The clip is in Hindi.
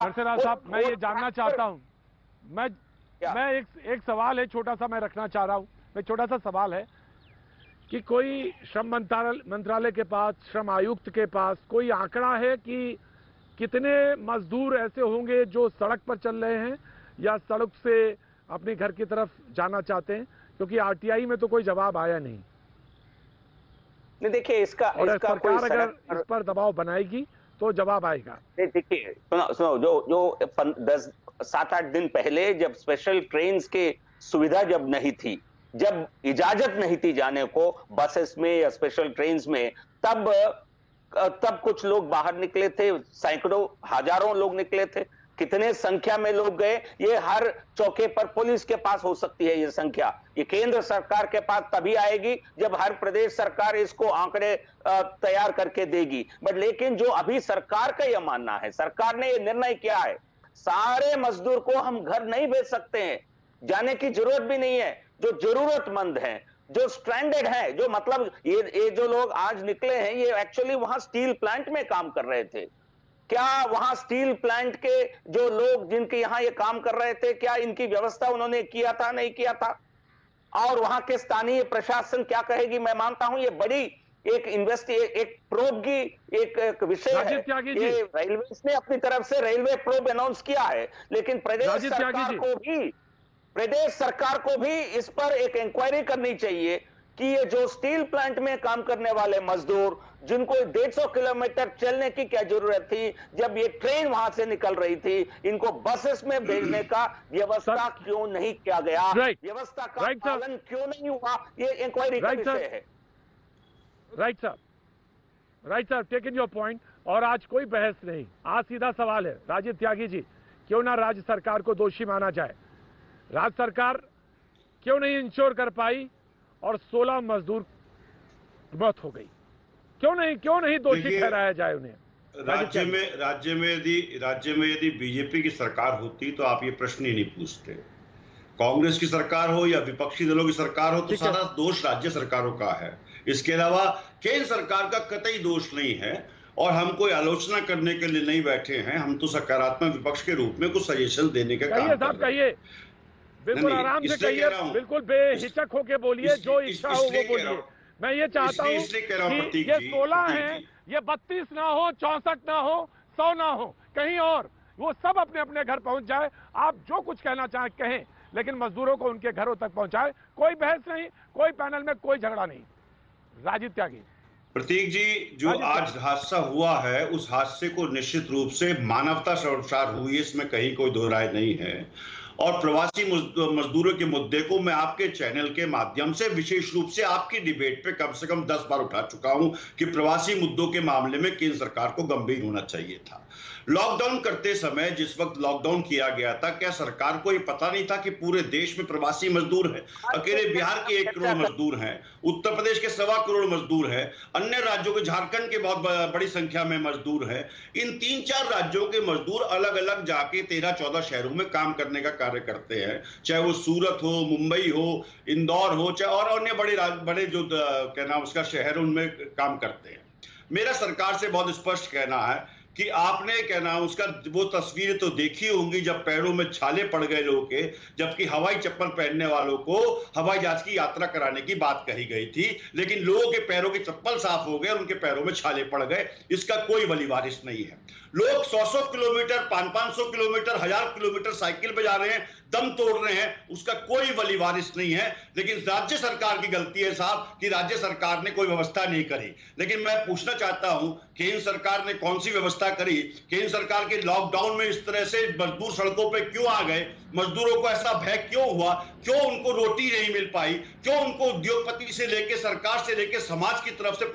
हंसराज साहब, मैं ये जानना चाहता हूँ, मैं एक सवाल है छोटा सा मैं रखना चाह रहा हूँ। मैं छोटा सा सवाल है कि कोई श्रम मंत्रालय के पास, श्रम आयुक्त के पास कोई आंकड़ा है कि कितने मजदूर ऐसे होंगे जो सड़क पर चल रहे हैं या सड़क से अपने घर की तरफ जाना चाहते हैं? क्योंकि आरटीआई में तो कोई जवाब आया नहीं। देखिए इसका सरकार अगर इस पर दबाव बनाएगी तो जवाब आएगा। देखिए सुनो जो 7-8 दिन पहले जब स्पेशल ट्रेन के सुविधा जब नहीं थी, जब इजाजत नहीं थी जाने को बसेस में या स्पेशल ट्रेन में, तब कुछ लोग बाहर निकले थे, सैकड़ों हजारों लोग निकले थे। कितने संख्या में लोग गए ये हर चौके पर पुलिस के पास हो सकती है। ये संख्या ये केंद्र सरकार के पास तभी आएगी जब हर प्रदेश सरकार इसको आंकड़े तैयार करके देगी। बट लेकिन जो अभी सरकार का यह मानना है, सरकार ने यह निर्णय किया है, सारे मजदूर को हम घर नहीं भेज सकते हैं, जाने की जरूरत भी नहीं है। जो जरूरतमंद हैं, जो स्ट्रैंडेड है, जो मतलब ये जो लोग आज निकले हैं, ये एक्चुअली वहां स्टील प्लांट में काम कर रहे थे। क्या वहां स्टील प्लांट के जो लोग जिनके यहां ये काम कर रहे थे, क्या इनकी व्यवस्था उन्होंने किया था? नहीं किया था। और वहां के स्थानीय प्रशासन क्या कहेगी? मैं मानता हूं ये बड़ी एक प्रोब की एक विषय है। ये रेलवे ने अपनी तरफ से रेलवे प्रोब अनाउंस किया है, लेकिन प्रदेश सरकार को भी इस पर एक इंक्वायरी करनी चाहिए कि ये जो स्टील प्लांट में काम करने वाले मजदूर, जिनको 150 किलोमीटर चलने की क्या जरूरत थी, जब ये ट्रेन वहां से निकल रही थी, इनको बसेस में भेजने का व्यवस्था क्यों नहीं किया गया? व्यवस्था का पालन क्यों नहीं हुआ? ये इंक्वायरी का विषय है। राइट साहब, टेकन योर पॉइंट। और आज कोई बहस नहीं, आज सीधा सवाल है राजीव त्यागी जी, क्यों ना राज्य सरकार को दोषी माना जाए? राज्य सरकार क्यों नहीं इंश्योर कर पाई और 16 मजदूर मौत हो गई? क्यों नहीं दोषी ठहराया जाए उन्हें? राज्य में यदि बीजेपी की सरकार होती तो आप ये प्रश्न ही नहीं पूछते। कांग्रेस की सरकार हो या विपक्षी दलों की सरकार हो तो सारा दोष राज्य सरकारों का है। इसके अलावा केंद्र सरकार का कतई दोष नहीं है। और हम कोई आलोचना करने के लिए नहीं बैठे हैं, हम तो सकारात्मक विपक्ष के रूप में कुछ सजेशन देने का काम कर रहे हैं। बिल्कुल आराम से कहिए, बिल्कुल बेहिचक होके बोलिए, जो इच्छा हो वो बोलिए। मैं ये चाहता हूँ कि ये 16 हैं, ये 32 ना हो, 64 ना हो, 100 ना हो, कहीं और वो सब अपने अपने घर पहुंच जाए। आप जो कुछ कहना चाहें कहें, लेकिन मजदूरों को उनके घरों तक पहुंचाए। कोई बहस नहीं, कोई पैनल में कोई झगड़ा नहीं। राजीव त्यागी। प्रतीक जी, जो आज हादसा हुआ है उस हादसे को निश्चित रूप से मानवता शर्मसार हुई, इसमें कहीं कोई दो राय नहीं है। और प्रवासी मजदूरों के मुद्दे को मैं आपके चैनल के माध्यम से विशेष रूप से आपकी डिबेट पे कम से कम 10 बार उठा चुका हूं कि प्रवासी मुद्दों के मामले में केंद्र सरकार को गंभीर होना चाहिए था। लॉकडाउन करते समय, जिस वक्त लॉकडाउन किया गया था, क्या सरकार को ये पता नहीं था कि पूरे देश में प्रवासी मजदूर हैं? अकेले बिहार के 1 करोड़ मजदूर हैं, उत्तर प्रदेश के 1.25 करोड़ मजदूर हैं, अन्य राज्यों के, झारखंड के बहुत बड़ी संख्या में मजदूर हैं। इन 3-4 राज्यों के मजदूर अलग अलग जाके 13-14 शहरों में काम करने का कार्य करते हैं, चाहे वो सूरत हो, मुंबई हो, इंदौर हो, चाहे और अन्य बड़े जो क्या नाम उसका शहर उनमें काम करते हैं। मेरा सरकार से बहुत स्पष्ट कहना है कि आपने क्या नाम उसका वो तस्वीरें तो देखी होंगी जब पैरों में छाले पड़ गए लोगों के, जबकि हवाई चप्पल पहनने वालों को हवाई जहाज की यात्रा कराने की बात कही गई थी, लेकिन लोगों के पैरों की चप्पल साफ हो गए और उनके पैरों में छाले पड़ गए। इसका कोई वली वारिस नहीं है। लोग 100-100 किलोमीटर, 500-500 किलोमीटर, 1000 किलोमीटर साइकिल पे जा रहे हैं, दम तोड़ रहे हैं, उसका कोई वली वारिस नहीं है। लेकिन राज्य सरकार की गलती है साहब कि राज्य सरकार ने कोई व्यवस्था नहीं करी। लेकिन मैं पूछना चाहता हूं, केंद्र सरकार ने कौन सी व्यवस्था करी? केंद्र सरकार के लॉकडाउन में इस तरह से मजदूर सड़कों पे क्यों आ गए? मजदूरों को ऐसा भय क्यों हुआ? क्यों उनको रोटी नहीं मिल पाई? क्यों उनको उद्योगपति से लेके, सरकार से लेके, समाज की तरफ से